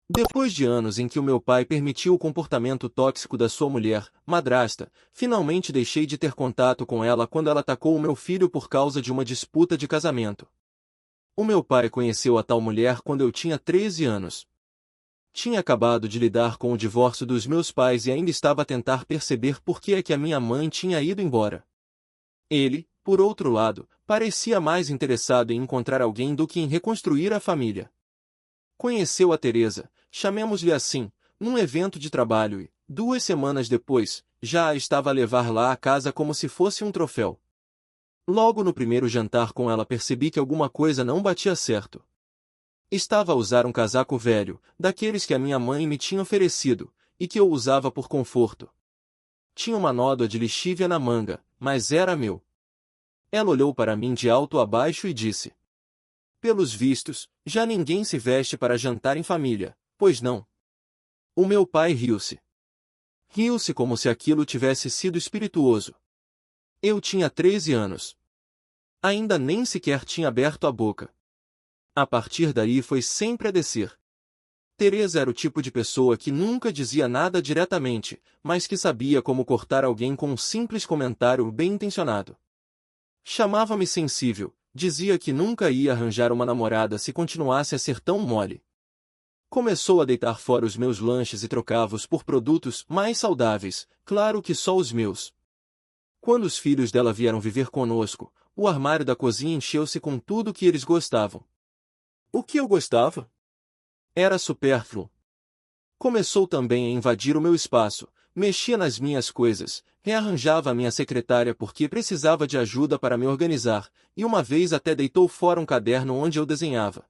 Depois de anos em que o meu pai permitiu o comportamento tóxico da sua mulher, madrasta, finalmente deixei de ter contato com ela quando ela atacou o meu filho por causa de uma disputa de casamento. O meu pai conheceu a tal mulher quando eu tinha 13 anos. Tinha acabado de lidar com o divórcio dos meus pais e ainda estava a tentar perceber por que é que a minha mãe tinha ido embora. Ele, por outro lado, parecia mais interessado em encontrar alguém do que em reconstruir a família. Conheceu a Teresa, chamemos-lhe assim, num evento de trabalho e, 2 semanas depois, já a estava a levar lá à casa como se fosse um troféu. Logo no primeiro jantar com ela percebi que alguma coisa não batia certo. Estava a usar um casaco velho, daqueles que a minha mãe me tinha oferecido, e que eu usava por conforto. Tinha uma nódoa de lexívia na manga, mas era meu. Ela olhou para mim de alto a baixo e disse: pelos vistos, já ninguém se veste para jantar em família, pois não? O meu pai riu-se. Riu-se como se aquilo tivesse sido espirituoso. Eu tinha 13 anos. Ainda nem sequer tinha aberto a boca. A partir daí foi sempre a descer. Teresa era o tipo de pessoa que nunca dizia nada diretamente, mas que sabia como cortar alguém com um simples comentário bem-intencionado. Chamava-me sensível, dizia que nunca ia arranjar uma namorada se continuasse a ser tão mole. Começou a deitar fora os meus lanches e trocava-os por produtos mais saudáveis, claro que só os meus. Quando os filhos dela vieram viver conosco, o armário da cozinha encheu-se com tudo que eles gostavam. O que eu gostava? Era supérfluo. Começou também a invadir o meu espaço, mexia nas minhas coisas, rearranjava a minha secretária porque precisava de ajuda para me organizar, e uma vez até deitou fora um caderno onde eu desenhava.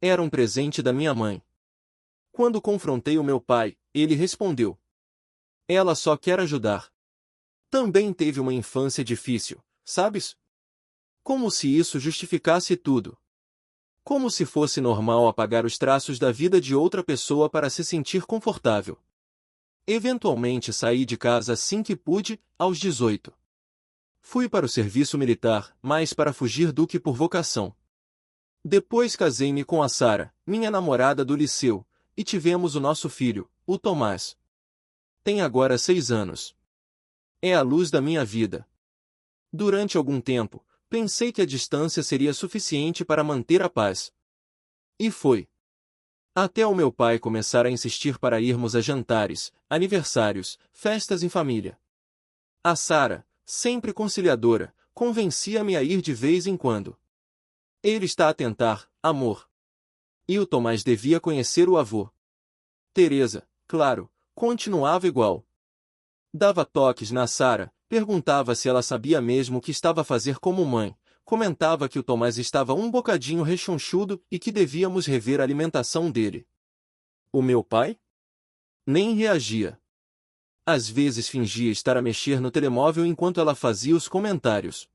Era um presente da minha mãe. Quando confrontei o meu pai, ele respondeu: ela só quer ajudar. Também teve uma infância difícil, sabes? Como se isso justificasse tudo. Como se fosse normal apagar os traços da vida de outra pessoa para se sentir confortável. Eventualmente saí de casa assim que pude, aos 18. Fui para o serviço militar, mais para fugir do que por vocação. Depois casei-me com a Sara, minha namorada do liceu, e tivemos o nosso filho, o Tomás. Tem agora 6 anos. É a luz da minha vida. Durante algum tempo, pensei que a distância seria suficiente para manter a paz. E foi. Até o meu pai começar a insistir para irmos a jantares, aniversários, festas em família. A Sara, sempre conciliadora, convencia-me a ir de vez em quando. Ele está a tentar, amor. E o Tomás devia conhecer o avô. Teresa, claro, continuava igual. Dava toques na Sara, perguntava se ela sabia mesmo o que estava a fazer como mãe, comentava que o Tomás estava um bocadinho rechonchudo e que devíamos rever a alimentação dele. O meu pai? Nem reagia. Às vezes fingia estar a mexer no telemóvel enquanto ela fazia os comentários.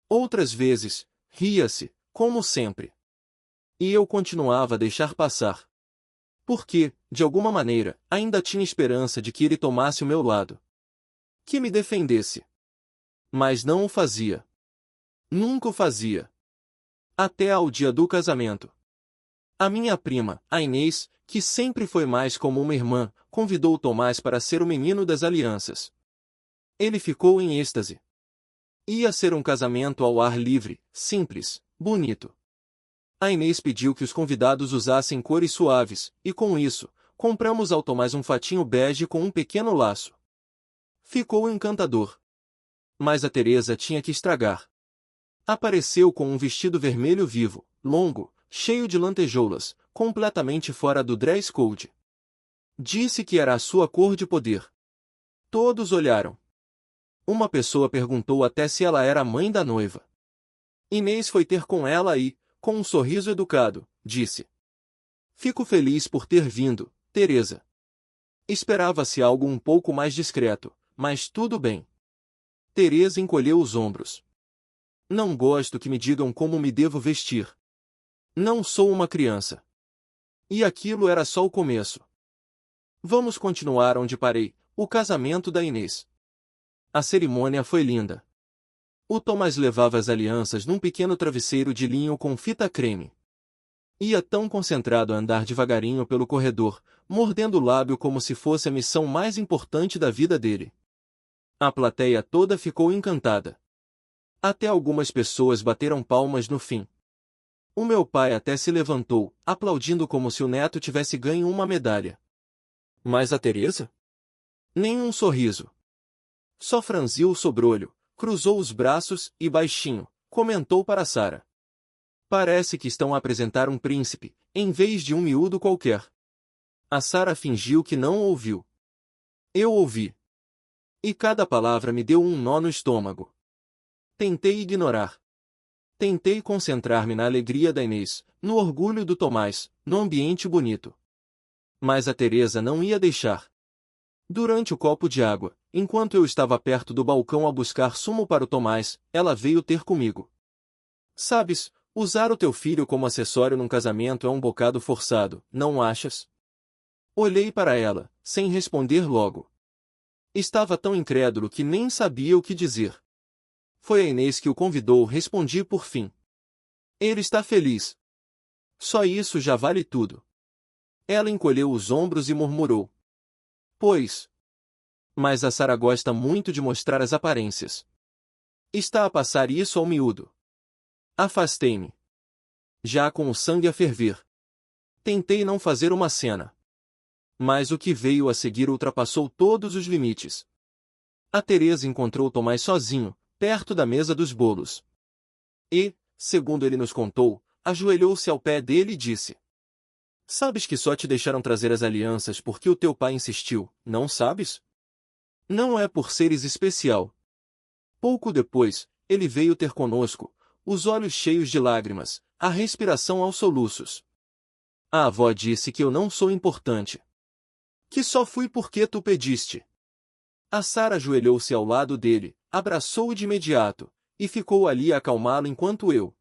Outras vezes, ria-se, como sempre. E eu continuava a deixar passar. Porque, de alguma maneira, ainda tinha esperança de que ele tomasse o meu lado. Que me defendesse. Mas não o fazia. Nunca o fazia. Até ao dia do casamento. A minha prima, a Inês, que sempre foi mais como uma irmã, convidou o Tomás para ser o menino das alianças. Ele ficou em êxtase. Ia ser um casamento ao ar livre, simples, bonito. A Inês pediu que os convidados usassem cores suaves, e com isso, compramos ao Tomás um fatinho bege com um pequeno laço. Ficou encantador. Mas a Teresa tinha que estragar. Apareceu com um vestido vermelho vivo, longo, cheio de lantejoulas, completamente fora do dress code. Disse que era a sua cor de poder. Todos olharam. Uma pessoa perguntou até se ela era a mãe da noiva. Inês foi ter com ela e, com um sorriso educado, disse: fico feliz por ter vindo, Teresa. Esperava-se algo um pouco mais discreto, mas tudo bem. Teresa encolheu os ombros. Não gosto que me digam como me devo vestir. Não sou uma criança. E aquilo era só o começo. Vamos continuar onde parei, o casamento da Inês. A cerimônia foi linda. O Tomás levava as alianças num pequeno travesseiro de linho com fita creme. Ia tão concentrado a andar devagarinho pelo corredor, mordendo o lábio como se fosse a missão mais importante da vida dele. A plateia toda ficou encantada. Até algumas pessoas bateram palmas no fim. O meu pai até se levantou, aplaudindo como se o neto tivesse ganho uma medalha. Mas a Teresa? Nenhum sorriso. Só franziu o sobrolho, cruzou os braços e baixinho, comentou para Sara. Parece que estão a apresentar um príncipe, em vez de um miúdo qualquer. A Sara fingiu que não ouviu. Eu ouvi. E cada palavra me deu um nó no estômago. Tentei ignorar. Tentei concentrar-me na alegria da Inês, no orgulho do Tomás, no ambiente bonito. Mas a Teresa não ia deixar. Durante o copo de água, enquanto eu estava perto do balcão a buscar sumo para o Tomás, ela veio ter comigo. Sabes, usar o teu filho como acessório num casamento é um bocado forçado, não achas? Olhei para ela, sem responder logo. Estava tão incrédulo que nem sabia o que dizer. Foi a Inês que o convidou, respondi por fim. Ele está feliz. Só isso já vale tudo. Ela encolheu os ombros e murmurou. Pois. Mas a Sara gosta muito de mostrar as aparências. Está a passar isso ao miúdo. Afastei-me. Já com o sangue a ferver. Tentei não fazer uma cena. Mas o que veio a seguir ultrapassou todos os limites. A Teresa encontrou Tomás sozinho, perto da mesa dos bolos. E, segundo ele nos contou, ajoelhou-se ao pé dele e disse: Sabes que só te deixaram trazer as alianças porque o teu pai insistiu, não sabes? Não é por seres especial. Pouco depois, ele veio ter conosco, os olhos cheios de lágrimas, a respiração aos soluços. A avó disse que eu não sou importante. Que só fui porque tu pediste. A Sara ajoelhou-se ao lado dele, abraçou-o de imediato, e ficou ali a acalmá-lo enquanto eu.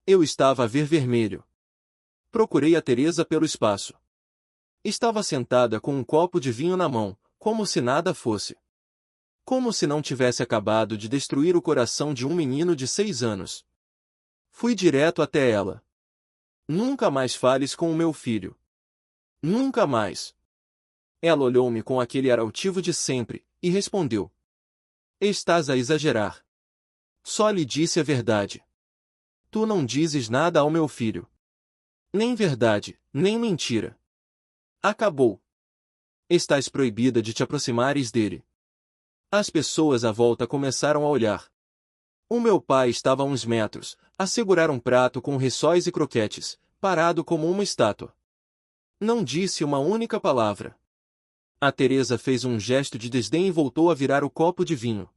Eu estava a ver vermelho. Procurei a Teresa pelo espaço. Estava sentada com um copo de vinho na mão, como se nada fosse. Como se não tivesse acabado de destruir o coração de um menino de 6 anos. Fui direto até ela. Nunca mais fales com o meu filho. Nunca mais. Ela olhou-me com aquele ar altivo de sempre, e respondeu. Estás a exagerar. Só lhe disse a verdade. Tu não dizes nada ao meu filho. Nem verdade, nem mentira. Acabou. Estás proibida de te aproximares dele. As pessoas à volta começaram a olhar. O meu pai estava a uns metros, a segurar um prato com rissóis e croquetes, parado como uma estátua. Não disse uma única palavra. A Teresa fez um gesto de desdém e voltou a virar o copo de vinho.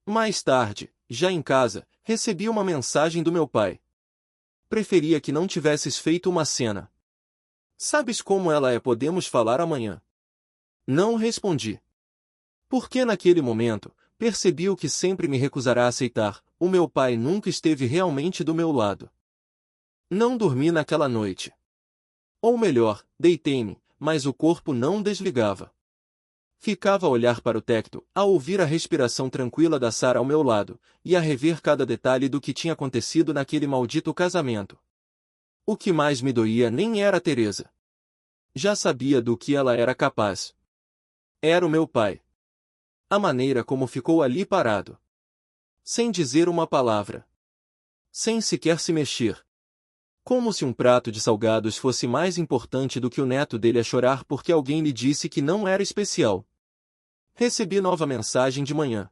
Mais tarde, já em casa, recebi uma mensagem do meu pai. Preferia que não tivesses feito uma cena. Sabes como ela é? Podemos falar amanhã. Não respondi. Porque naquele momento, percebi o que sempre me recusará a aceitar, o meu pai nunca esteve realmente do meu lado. Não dormi naquela noite. Ou melhor, deitei-me, mas o corpo não desligava. Ficava a olhar para o teto, a ouvir a respiração tranquila da Sara ao meu lado, e a rever cada detalhe do que tinha acontecido naquele maldito casamento. O que mais me doía nem era a Teresa. Já sabia do que ela era capaz. Era o meu pai. A maneira como ficou ali parado. Sem dizer uma palavra. Sem sequer se mexer. Como se um prato de salgados fosse mais importante do que o neto dele a chorar porque alguém lhe disse que não era especial. Recebi nova mensagem de manhã.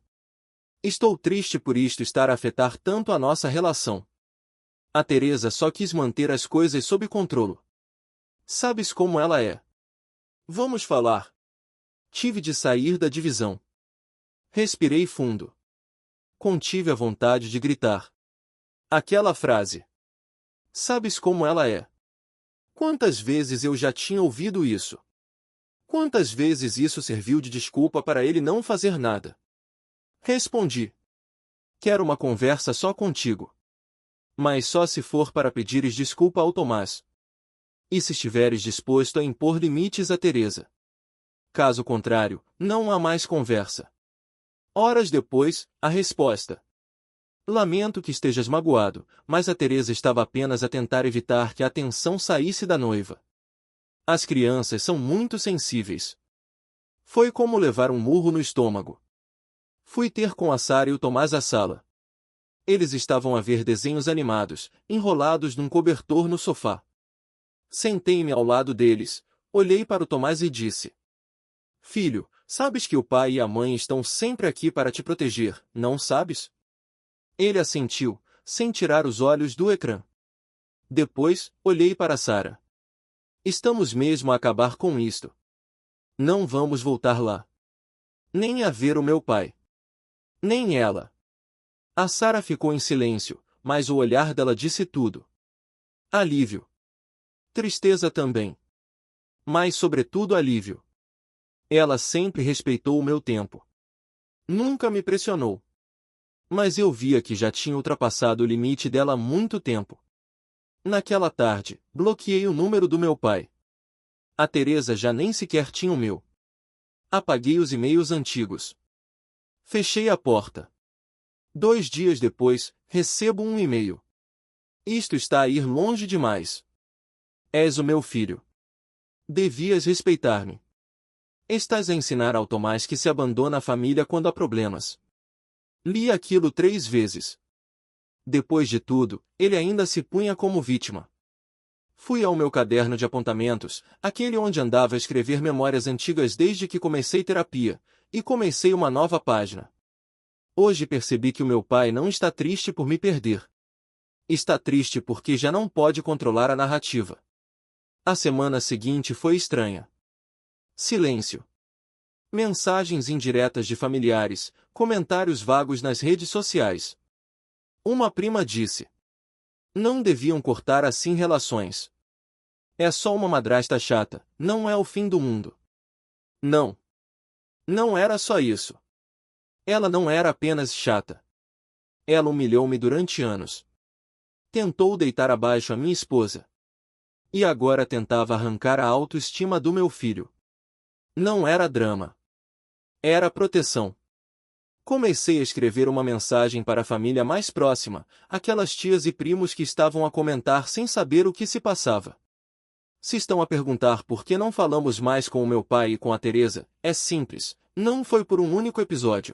Estou triste por isto estar a afetar tanto a nossa relação. A Teresa só quis manter as coisas sob controle. Sabes como ela é. Vamos falar. Tive de sair da divisão. Respirei fundo. Contive a vontade de gritar. Aquela frase. Sabes como ela é. Quantas vezes eu já tinha ouvido isso? Quantas vezes isso serviu de desculpa para ele não fazer nada? Respondi. Quero uma conversa só contigo. Mas só se for para pedires desculpa ao Tomás. E se estiveres disposto a impor limites a Teresa. Caso contrário, não há mais conversa. Horas depois, a resposta. Lamento que estejas magoado, mas a Teresa estava apenas a tentar evitar que a atenção saísse da noiva. As crianças são muito sensíveis. Foi como levar um murro no estômago. Fui ter com a Sara e o Tomás à sala. Eles estavam a ver desenhos animados, enrolados num cobertor no sofá. Sentei-me ao lado deles, olhei para o Tomás e disse: Filho, sabes que o pai e a mãe estão sempre aqui para te proteger, não sabes? Ele assentiu, sem tirar os olhos do ecrã. Depois, olhei para Sara. Estamos mesmo a acabar com isto. Não vamos voltar lá. Nem a ver o meu pai. Nem ela. A Sara ficou em silêncio, mas o olhar dela disse tudo. Alívio. Tristeza também. Mas sobretudo alívio. Ela sempre respeitou o meu tempo. Nunca me pressionou. Mas eu via que já tinha ultrapassado o limite dela há muito tempo. Naquela tarde, bloqueei o número do meu pai. A Teresa já nem sequer tinha o meu. Apaguei os e-mails antigos. Fechei a porta. 2 dias depois, recebo um e-mail. Isto está a ir longe demais. És o meu filho. Devias respeitar-me. Estás a ensinar ao Tomás que se abandona a família quando há problemas. Li aquilo 3 vezes. Depois de tudo, ele ainda se punha como vítima. Fui ao meu caderno de apontamentos, aquele onde andava a escrever memórias antigas desde que comecei terapia, e comecei uma nova página. Hoje percebi que o meu pai não está triste por me perder. Está triste porque já não pode controlar a narrativa. A semana seguinte foi estranha. Silêncio. Mensagens indiretas de familiares, comentários vagos nas redes sociais. Uma prima disse: Não deviam cortar assim relações. É só uma madrasta chata, não é o fim do mundo. Não. Não era só isso. Ela não era apenas chata. Ela humilhou-me durante anos. Tentou deitar abaixo a minha esposa. E agora tentava arrancar a autoestima do meu filho. Não era drama. Era proteção. Comecei a escrever uma mensagem para a família mais próxima, aquelas tias e primos que estavam a comentar sem saber o que se passava. Se estão a perguntar por que não falamos mais com o meu pai e com a Teresa, é simples, não foi por um único episódio.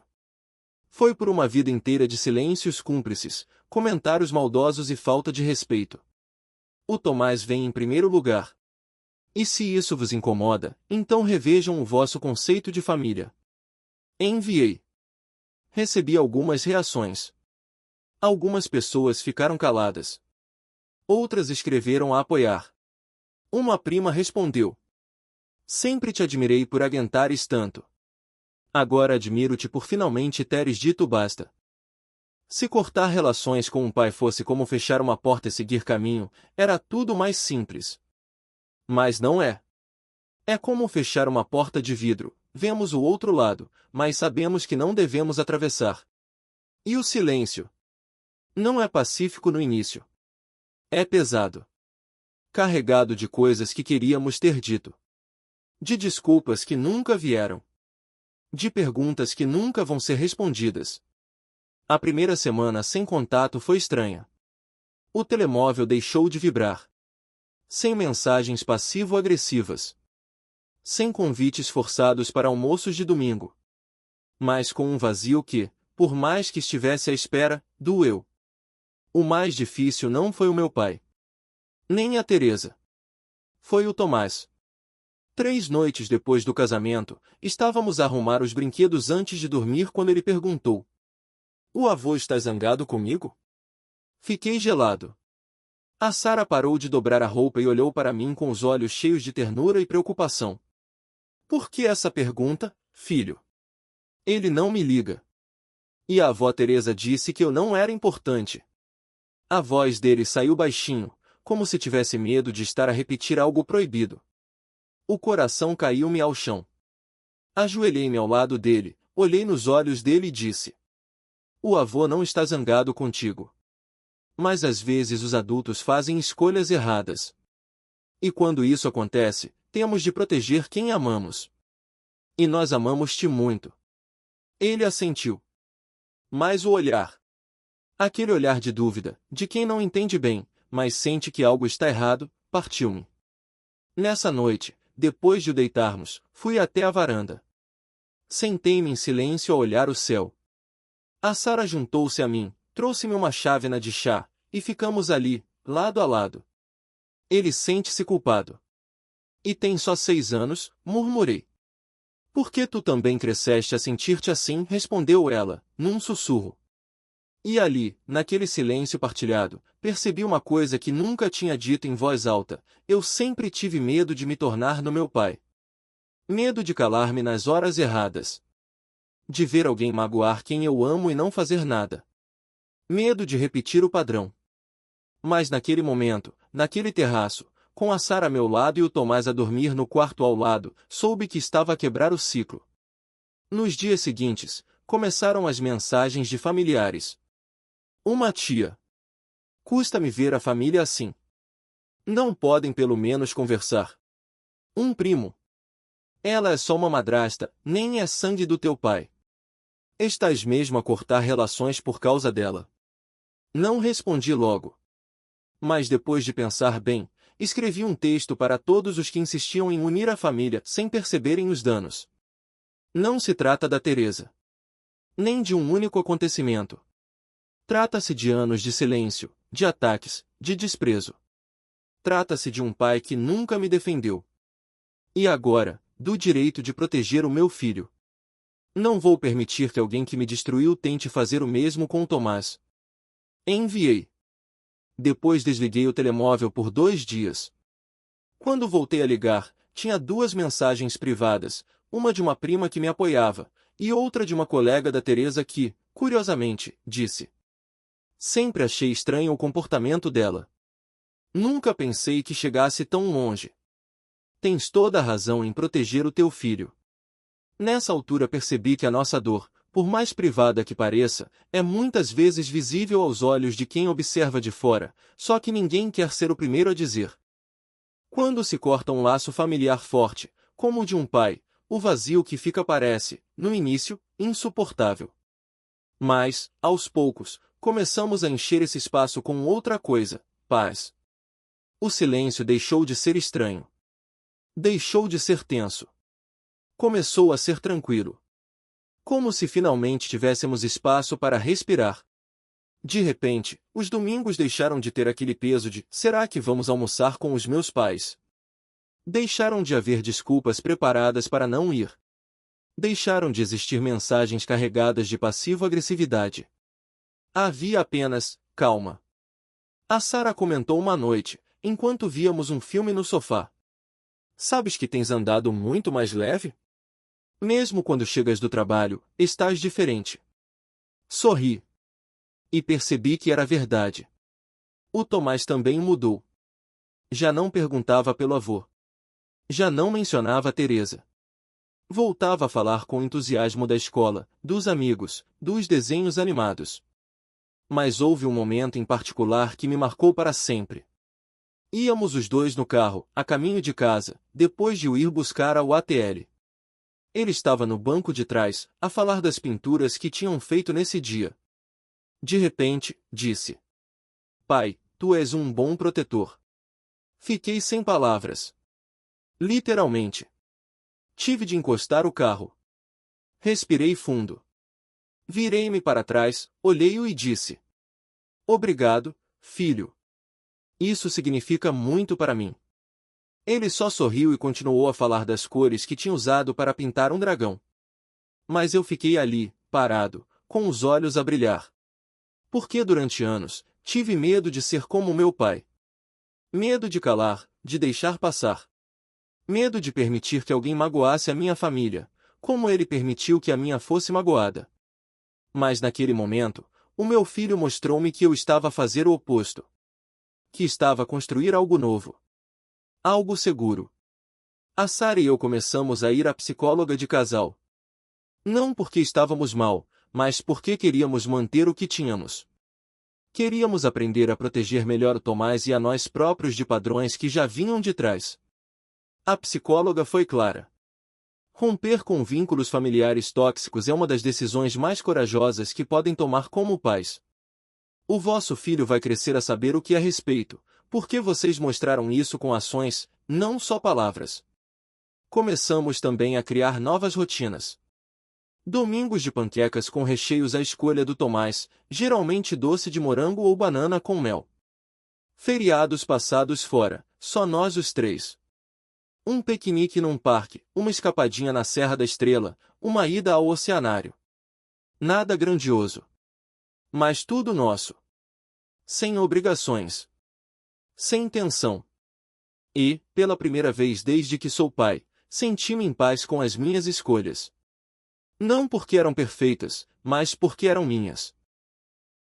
Foi por uma vida inteira de silêncios cúmplices, comentários maldosos e falta de respeito. O Tomás vem em primeiro lugar. E se isso vos incomoda, então revejam o vosso conceito de família. Enviei. Recebi algumas reações. Algumas pessoas ficaram caladas. Outras escreveram a apoiar. Uma prima respondeu: Sempre te admirei por aguentares tanto. Agora admiro-te por finalmente teres dito basta. Se cortar relações com um pai fosse como fechar uma porta e seguir caminho, era tudo mais simples. Mas não é. É como fechar uma porta de vidro, vemos o outro lado, mas sabemos que não devemos atravessar. E o silêncio? Não é pacífico no início. É pesado. Carregado de coisas que queríamos ter dito. De desculpas que nunca vieram. De perguntas que nunca vão ser respondidas. A primeira semana sem contato foi estranha. O telemóvel deixou de vibrar. Sem mensagens passivo-agressivas. Sem convites forçados para almoços de domingo. Mas com um vazio que, por mais que estivesse à espera, doeu. O mais difícil não foi o meu pai. Nem a Teresa. Foi o Tomás. 3 noites depois do casamento, estávamos a arrumar os brinquedos antes de dormir quando ele perguntou: O avô está zangado comigo? Fiquei gelado. A Sara parou de dobrar a roupa e olhou para mim com os olhos cheios de ternura e preocupação. Por que essa pergunta, filho? Ele não me liga. E a avó Teresa disse que eu não era importante. A voz dele saiu baixinho, como se tivesse medo de estar a repetir algo proibido. O coração caiu-me ao chão. Ajoelhei-me ao lado dele, olhei nos olhos dele e disse: O avô não está zangado contigo. Mas às vezes os adultos fazem escolhas erradas. E quando isso acontece, temos de proteger quem amamos. E nós amamos-te muito. Ele assentiu. Mas o olhar. Aquele olhar de dúvida, de quem não entende bem, mas sente que algo está errado, partiu-me. Nessa noite, depois de o deitarmos, fui até a varanda. Sentei-me em silêncio a olhar o céu. A Sara juntou-se a mim, trouxe-me uma chávena de chá, e ficamos ali, lado a lado. Ele sente-se culpado. E tem só 6 anos, murmurei. Por que tu também cresceste a sentir-te assim? Respondeu ela, num sussurro. E ali, naquele silêncio partilhado, percebi uma coisa que nunca tinha dito em voz alta: eu sempre tive medo de me tornar no meu pai. Medo de calar-me nas horas erradas. De ver alguém magoar quem eu amo e não fazer nada. Medo de repetir o padrão. Mas naquele momento, naquele terraço, com a Sara a meu lado e o Tomás a dormir no quarto ao lado, soube que estava a quebrar o ciclo. Nos dias seguintes, começaram as mensagens de familiares. Uma tia. Custa-me ver a família assim. Não podem pelo menos conversar. Um primo. Ela é só uma madrasta, nem é sangue do teu pai. Estás mesmo a cortar relações por causa dela. Não respondi logo. Mas depois de pensar bem, escrevi um texto para todos os que insistiam em unir a família sem perceberem os danos. Não se trata da Teresa. Nem de um único acontecimento. Trata-se de anos de silêncio, de ataques, de desprezo. Trata-se de um pai que nunca me defendeu. E agora, do direito de proteger o meu filho. Não vou permitir que alguém que me destruiu tente fazer o mesmo com o Tomás. Enviei. Depois desliguei o telemóvel por 2 dias. Quando voltei a ligar, tinha 2 mensagens privadas, uma de uma prima que me apoiava, e outra de uma colega da Teresa que, curiosamente, disse: sempre achei estranho o comportamento dela. Nunca pensei que chegasse tão longe. Tens toda a razão em proteger o teu filho. Nessa altura percebi que a nossa dor, por mais privada que pareça, é muitas vezes visível aos olhos de quem observa de fora, só que ninguém quer ser o primeiro a dizer. Quando se corta um laço familiar forte, como o de um pai, o vazio que fica parece, no início, insuportável. Mas, aos poucos, começamos a encher esse espaço com outra coisa: paz. O silêncio deixou de ser estranho. Deixou de ser tenso. Começou a ser tranquilo. Como se finalmente tivéssemos espaço para respirar. De repente, os domingos deixaram de ter aquele peso de: será que vamos almoçar com os meus pais? Deixaram de haver desculpas preparadas para não ir. Deixaram de existir mensagens carregadas de passivo-agressividade. Havia apenas calma. A Sara comentou uma noite, enquanto víamos um filme no sofá: sabes que tens andado muito mais leve? Mesmo quando chegas do trabalho, estás diferente. Sorri. E percebi que era verdade. O Tomás também mudou. Já não perguntava pelo avô. Já não mencionava a Teresa. Voltava a falar com entusiasmo da escola, dos amigos, dos desenhos animados. Mas houve um momento em particular que me marcou para sempre. Íamos os dois no carro, a caminho de casa, depois de o ir buscar ao ATL. Ele estava no banco de trás, a falar das pinturas que tinham feito nesse dia. De repente, disse: pai, tu és um bom protetor. Fiquei sem palavras. Literalmente. Tive de encostar o carro. Respirei fundo. Virei-me para trás, olhei-o e disse: obrigado, filho. Isso significa muito para mim. Ele só sorriu e continuou a falar das cores que tinha usado para pintar um dragão. Mas eu fiquei ali, parado, com os olhos a brilhar. Porque durante anos, tive medo de ser como meu pai. Medo de calar, de deixar passar. Medo de permitir que alguém magoasse a minha família, como ele permitiu que a minha fosse magoada. Mas naquele momento, o meu filho mostrou-me que eu estava a fazer o oposto. Que estava a construir algo novo. Algo seguro. A Sara e eu começamos a ir à psicóloga de casal. Não porque estávamos mal, mas porque queríamos manter o que tínhamos. Queríamos aprender a proteger melhor o Tomás e a nós próprios de padrões que já vinham de trás. A psicóloga foi clara. Romper com vínculos familiares tóxicos é uma das decisões mais corajosas que podem tomar como pais. O vosso filho vai crescer a saber o que é respeito, porque vocês mostraram isso com ações, não só palavras. Começamos também a criar novas rotinas. Domingos de panquecas com recheios à escolha do Tomás, geralmente doce de morango ou banana com mel. Feriados passados fora, só nós os três. Um piquenique num parque, uma escapadinha na Serra da Estrela, uma ida ao oceanário. Nada grandioso. Mas tudo nosso. Sem obrigações. Sem tensão. E, pela primeira vez desde que sou pai, senti-me em paz com as minhas escolhas. Não porque eram perfeitas, mas porque eram minhas.